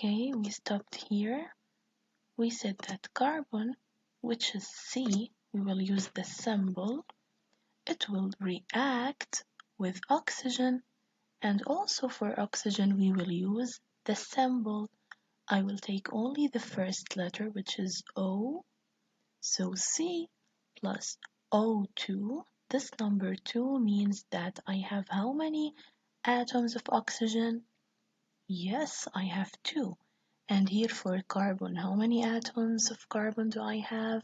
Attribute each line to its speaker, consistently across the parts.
Speaker 1: Okay, we stopped here. We said that carbon, which is C, we will use the symbol. It will react with oxygen, and also for oxygen we will use the symbol. I will take only the first letter, which is O. So C plus O2. This number 2 means that I have how many atoms of oxygen? Yes, I have 2. And here for carbon, how many atoms of carbon do I have?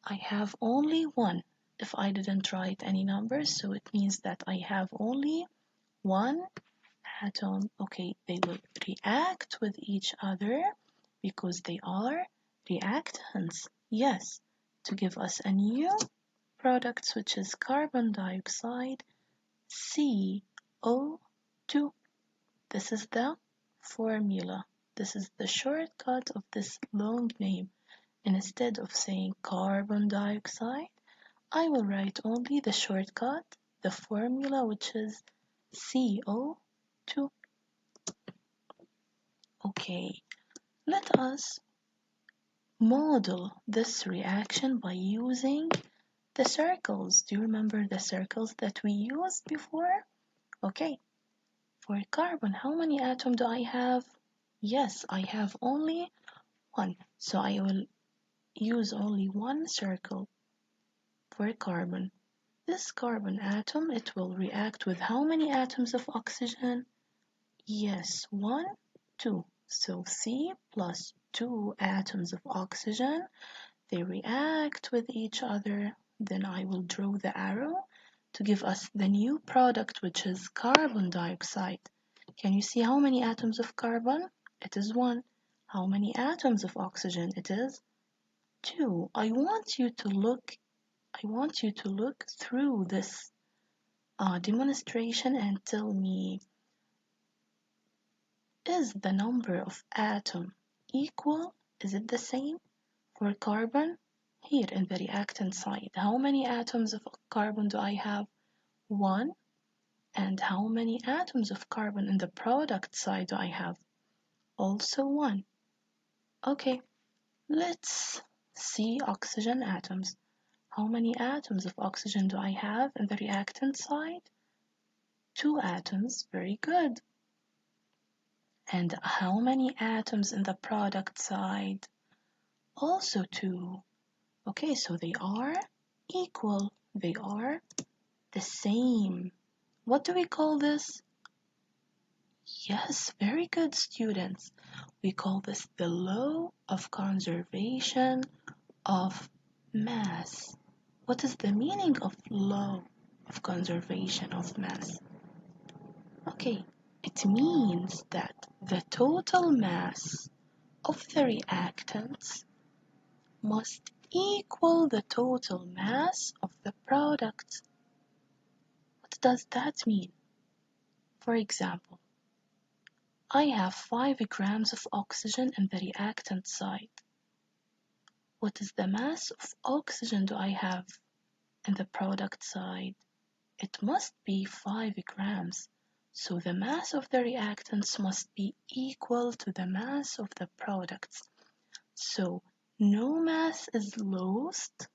Speaker 1: I have only 1. If I didn't write any numbers, so it means that I have only 1 atom. Okay, they will react with each other because they are reactants. Yes, to give us a new product, which is carbon dioxide, CO2. This is the formula. This is the shortcut of this long name. Instead of saying carbon dioxide, I will write only the shortcut, the formula, which is CO2. Okay, let us model this reaction by using the circles. Do you remember the circles that we used before? Okay, for carbon, how many atoms do I have? Yes, I have only 1, so I will use only 1 circle for carbon. This carbon atom, it will react with how many atoms of oxygen? Yes, 1, 2. So C plus 2 atoms of oxygen, they react with each other. Then I will draw the arrow to give us the new product, which is carbon dioxide. Can you see how many atoms of carbon? It is 1. How many atoms of oxygen? It is 2. I want you to look through this demonstration and tell me, is the number of atom equal? Is it the same for carbon? Here in the reactant side, how many atoms of carbon do I have? 1. And how many atoms of carbon in the product side do I have? Also 1. Okay, let's see oxygen atoms. How many atoms of oxygen do I have in the reactant side? 2 atoms, very good. And how many atoms in the product side? Also 2. Okay, so they are equal. They are the same. What do we call this? Yes, very good, students. We call this the law of conservation of mass. What is the meaning of law of conservation of mass? Okay, it means that the total mass of the reactants must equal the total mass of the product. What does that mean? For example, I have 5 grams of oxygen in the reactant side. What is the mass of oxygen do I have in the product side? It must be 5 grams. So the mass of the reactants must be equal to the mass of the products. So no mass is lost,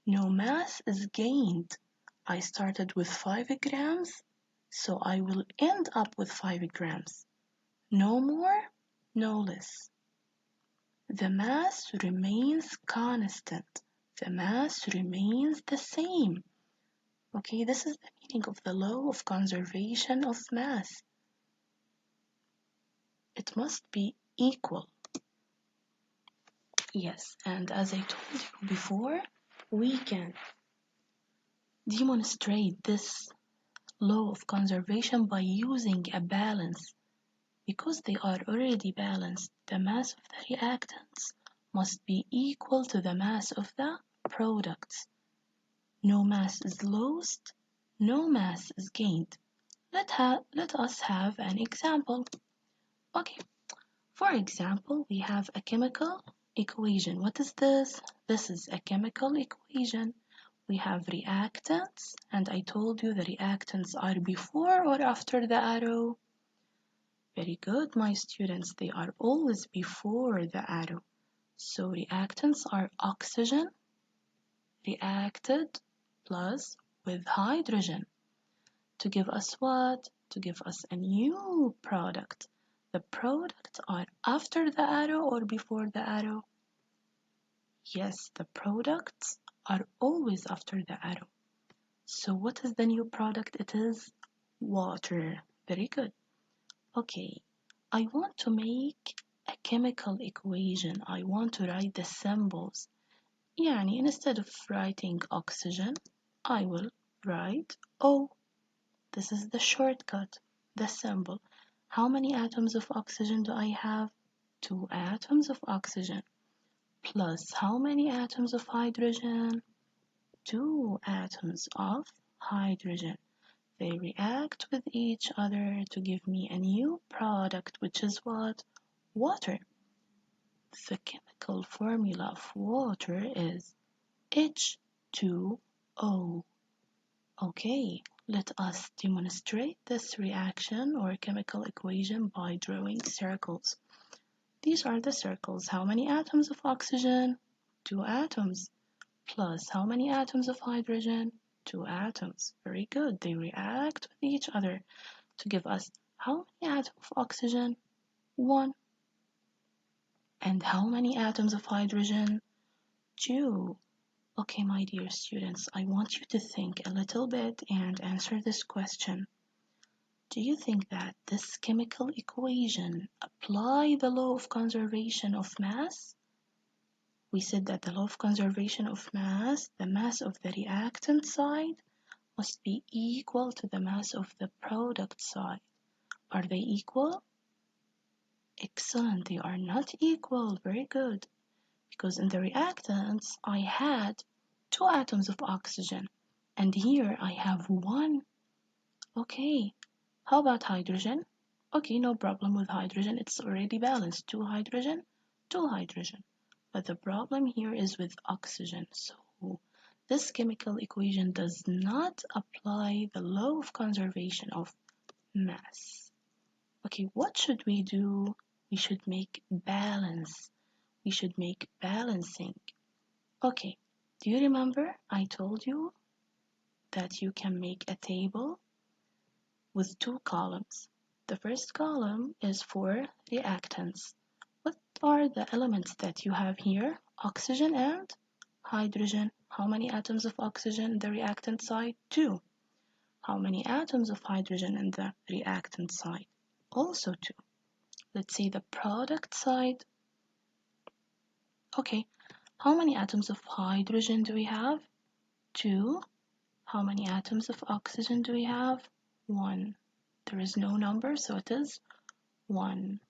Speaker 1: no mass is gained. I started with 5 grams, so I will end up with 5 grams. No more, no less. The mass remains constant. The mass remains the same. Okay, this is the meaning of the law of conservation of mass. It must be equal. Yes, and as I told you before, we can demonstrate this law of conservation by using a balance. Because they are already balanced, the mass of the reactants must be equal to the mass of the products. No mass is lost, no mass is gained. Let us have an example. Okay, for example, we have a chemical equation. What is this? This is a chemical equation. We have reactants, and I told you the reactants are before or after the arrow. Very good, my students. They are always before the arrow. So reactants are oxygen reacted plus with hydrogen to give us what? To give us a new product. The products are after the arrow or before the arrow? Yes, the products are always after the arrow. So what is the new product? It is water. Very good. Okay, I want to make a chemical equation. I want to write the symbols. يعني instead of writing oxygen, I will write O. This is the shortcut, the symbol. How many atoms of oxygen do I have? 2 atoms of oxygen. Plus how many atoms of hydrogen? 2 atoms of hydrogen. They react with each other to give me a new product, which is what? Water. The chemical formula of water is H2O. Okay, let us demonstrate this reaction or chemical equation by drawing circles. These are the circles. How many atoms of oxygen? 2 atoms. Plus how many atoms of hydrogen? 2 atoms. Very good. They react with each other to give us how many atoms of oxygen? 1. And how many atoms of hydrogen? 2. Okay, my dear students, I want you to think a little bit and answer this question. Do you think that this chemical equation apply the law of conservation of mass? We said that the law of conservation of mass, the mass of the reactant side, must be equal to the mass of the product side. Are they equal? Excellent, they are not equal. Very good. Because in the reactants, I had 2 atoms of oxygen, and here I have 1. Okay, how about hydrogen? Okay, no problem with hydrogen. It's already balanced. 2 hydrogen, 2 hydrogen. But the problem here is with oxygen. So this chemical equation does not apply the law of conservation of mass. Okay, what should we do? We should make balance. We should make balancing. Okay, do you remember I told you that you can make a table with 2 columns? The first column is for reactants. What are the elements that you have here? Oxygen and hydrogen. How many atoms of oxygen in the reactant side? 2. How many atoms of hydrogen in the reactant side? Also 2. Let's see the product side. Okay, how many atoms of hydrogen do we have? 2. How many atoms of oxygen do we have? 1. There is no number, so it is 1.